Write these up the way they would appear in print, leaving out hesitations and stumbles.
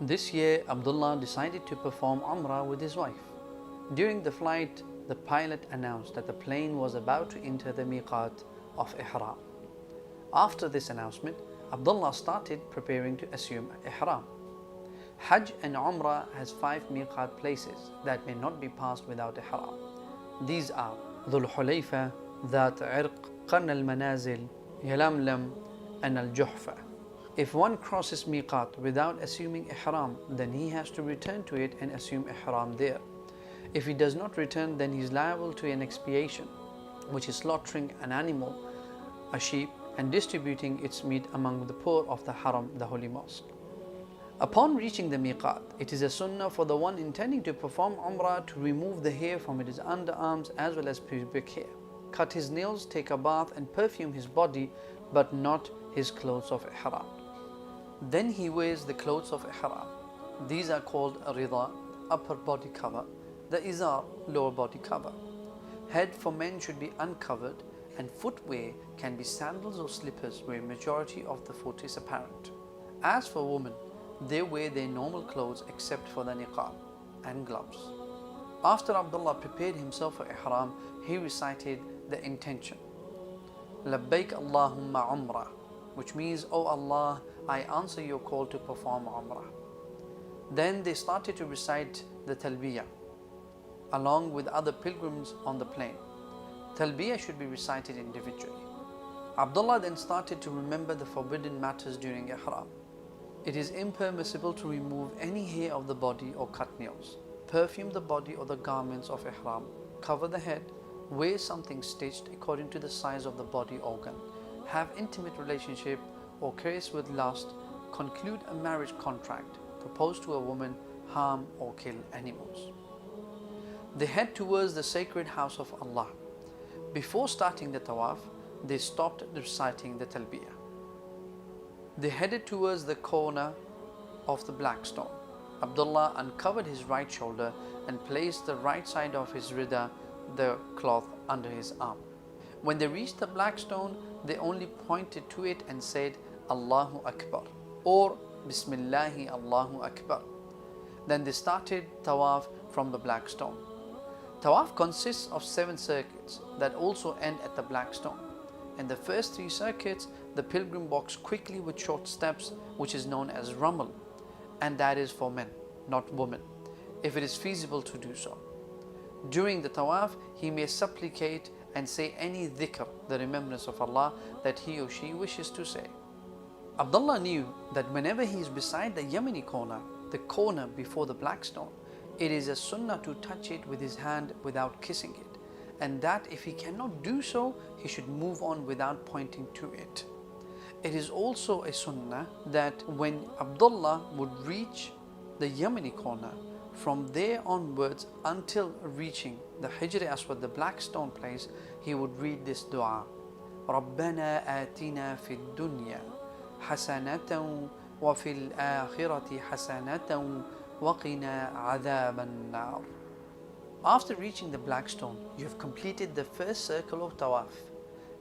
This year, Abdullah decided to perform Umrah with his wife. During the flight, the pilot announced that the plane was about to enter the miqat of Ihram. After this announcement, Abdullah started preparing to assume Ihram. Hajj and Umrah has 5 miqat places that may not be passed without Ihram. These are Dhul Hulayfa, Dhat Irq, Qarn al-Manazil, Yalamlam, and Al-Juhfa. If one crosses miqat without assuming ihram, then he has to return to it and assume ihram there. If he does not return, then he is liable to an expiation, which is slaughtering an animal, a sheep, and distributing its meat among the poor of the haram, the holy mosque. Upon reaching the miqat, it is a sunnah for the one intending to perform umrah to remove the hair from his underarms as well as pubic hair, cut his nails, take a bath, and perfume his body, but not his clothes of ihram. Then he wears the clothes of ihram. These are called a rida, upper body cover, the izar, lower body cover. Head for men should be uncovered, and footwear can be sandals or slippers where majority of the foot is apparent. As for women, they wear their normal clothes except for the niqab and gloves. After Abdullah prepared himself for ihram, he recited the intention, Labbaik Allahumma Umrah, which means, "O Allah, I answer your call to perform Umrah." Then they started to recite the Talbiyah along with other pilgrims on the plane. Talbiyah should be recited individually. Abdullah then started to remember the forbidden matters during Ihram. It is impermissible to remove any hair of the body or cut nails, perfume the body or the garments of Ihram, cover the head, wear something stitched according to the size of the body organ, have intimate relationship or caress with lust, conclude a marriage contract, propose to a woman, harm or kill animals. They head towards the sacred house of Allah. Before starting the tawaf, they stopped reciting the talbiyah. They headed towards the corner of the black stone. Abdullah uncovered his right shoulder and placed the right side of his rida, the cloth, under his arm. When they reached the black stone, they only pointed to it and said, Allahu Akbar, or Bismillahi Allahu Akbar. Then they started tawaf from the black stone. Tawaf consists of 7 circuits that also end at the black stone. In the first 3 circuits, the pilgrim walks quickly with short steps, which is known as ramal, and that is for men, not women, if it is feasible to do so. During the tawaf, he may supplicate and say any dhikr, the remembrance of Allah, that he or she wishes to say. Abdullah knew that whenever he is beside the Yemeni corner, the corner before the black stone, it is a sunnah to touch it with his hand without kissing it, and that if he cannot do so, he should move on without pointing to it. It is also a sunnah that when Abdullah would reach the Yemeni corner, from there onwards until reaching the Hijr Aswad, the black stone place, he would read this dua, رَبَّنَا آتِنَا فِي الدُّنْيَا حَسَنَةً وَفِي الْآخِرَةِ حَسَنَةً وَقِنَا عَذَابَ النَّارِ. After reaching the black stone, you have completed the first circle of tawaf.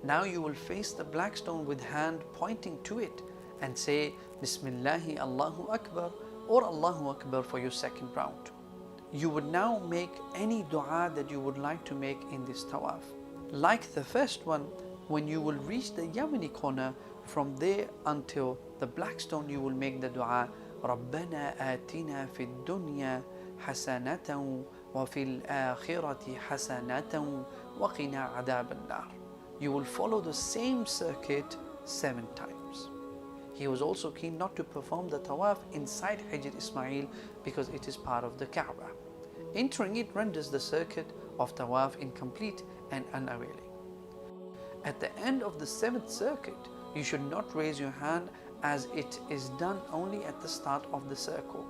Now you will face the black stone with hand pointing to it and say Bismillahi Allahu Akbar or Allahu Akbar for your second round. You would now make any dua that you would like to make in this tawaf. Like the first one, when you will reach the Yemeni corner, from there until the black stone, you will make the dua رَبَّنَا آتِنَا فِي الدُّنْيَا حَسَنَةً وَفِي الْآخِرَةِ حَسَنَةً وَقِنَا عَذَابَ النَّارِ. You will follow the same circuit 7 times. He was also keen not to perform the tawaf inside Hijr Ismail because it is part of the Kaaba. Entering it renders the circuit of tawaf incomplete and unavailing. At the end of the 7th circuit, you should not raise your hand as it is done only at the start of the circle.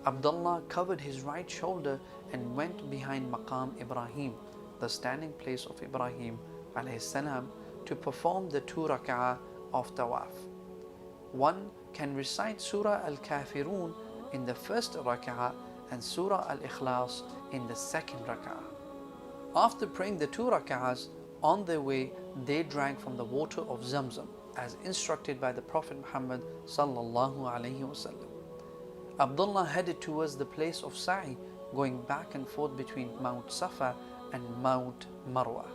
Abdullah covered his right shoulder and went behind Maqam Ibrahim, the standing place of Ibrahim alayhi salam, to perform the 2 rak'ah of tawaf. One can recite Surah Al-Kafirun in the first rak'ah and Surah Al-Ikhlas in the second rak'ah. After praying the 2 rak'ahs, on their way they drank from the water of Zamzam as instructed by the Prophet Muhammad sallallahu alaihi wasallam. Abdullah headed towards the place of Sa'i, going back and forth between Mount Safa and Mount Marwa.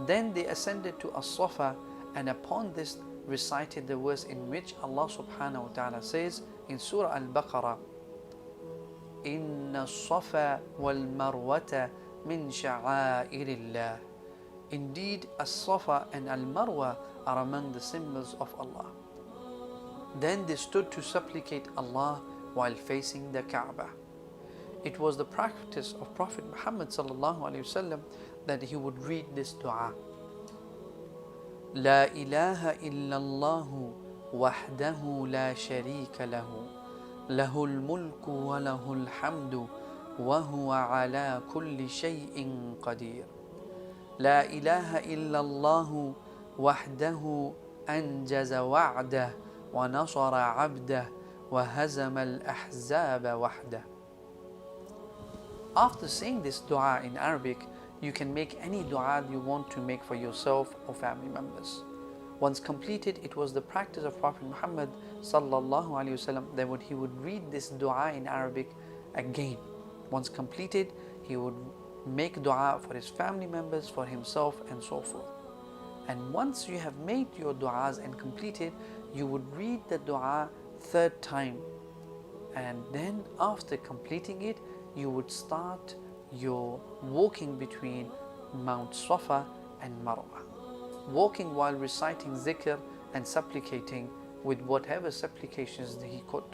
Then they ascended to As-Safa, and upon this recited the verse in which Allah subhanahu wa ta'ala says in Surah Al-Baqarah, Inna as-Safa wal-Marwata min sha'airillah. Indeed, As-Safa and Al-Marwa are among the symbols of Allah. Then they stood to supplicate Allah while facing the Kaaba. It was the practice of Prophet Muhammad sallallahu alaihi wasallam that he would read this dua. La ilaha illallah wahdahu la sharika lahu, lahul mulku wa lahul hamdu, wa huwa ala kulli shay'in qadir. La ilaha illallah wahdahu anjaza wa'dah wa nasara 'abdah wa hazama al-ahzaba wahdah. After saying this dua in Arabic, you can make any dua you want to make for yourself or family members. Once completed, it was the practice of Prophet Muhammad sallallahu alaihi wasallam that he would read this dua in Arabic again. Once completed, he would make dua for his family members, for himself, and so forth. And once you have made your duas and completed, you would read the dua third time. And then after completing it, you would start your walking between Mount Safa and Marwa, walking while reciting zikr and supplicating with whatever supplications he could.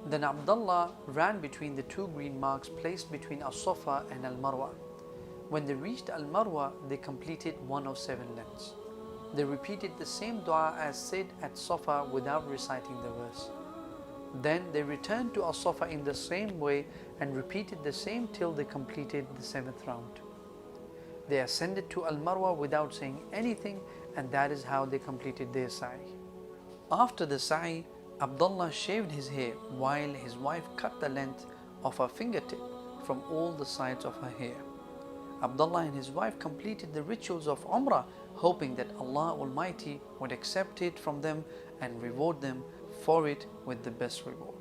Then Abdullah ran between the two green marks placed between As-Safa and Al-Marwa. When they reached Al-Marwa, they completed one of 7 lengths. They repeated the same dua as said at Safa without reciting the verse. Then they returned to As-Safa in the same way and repeated the same till they completed the 7th round. They ascended to Al-Marwa without saying anything, and that is how they completed their sa'i. After the sa'i, Abdullah shaved his hair while his wife cut the length of her fingertip from all the sides of her hair. Abdullah and his wife completed the rituals of Umrah, hoping that Allah Almighty would accept it from them and reward them for it with the best reward.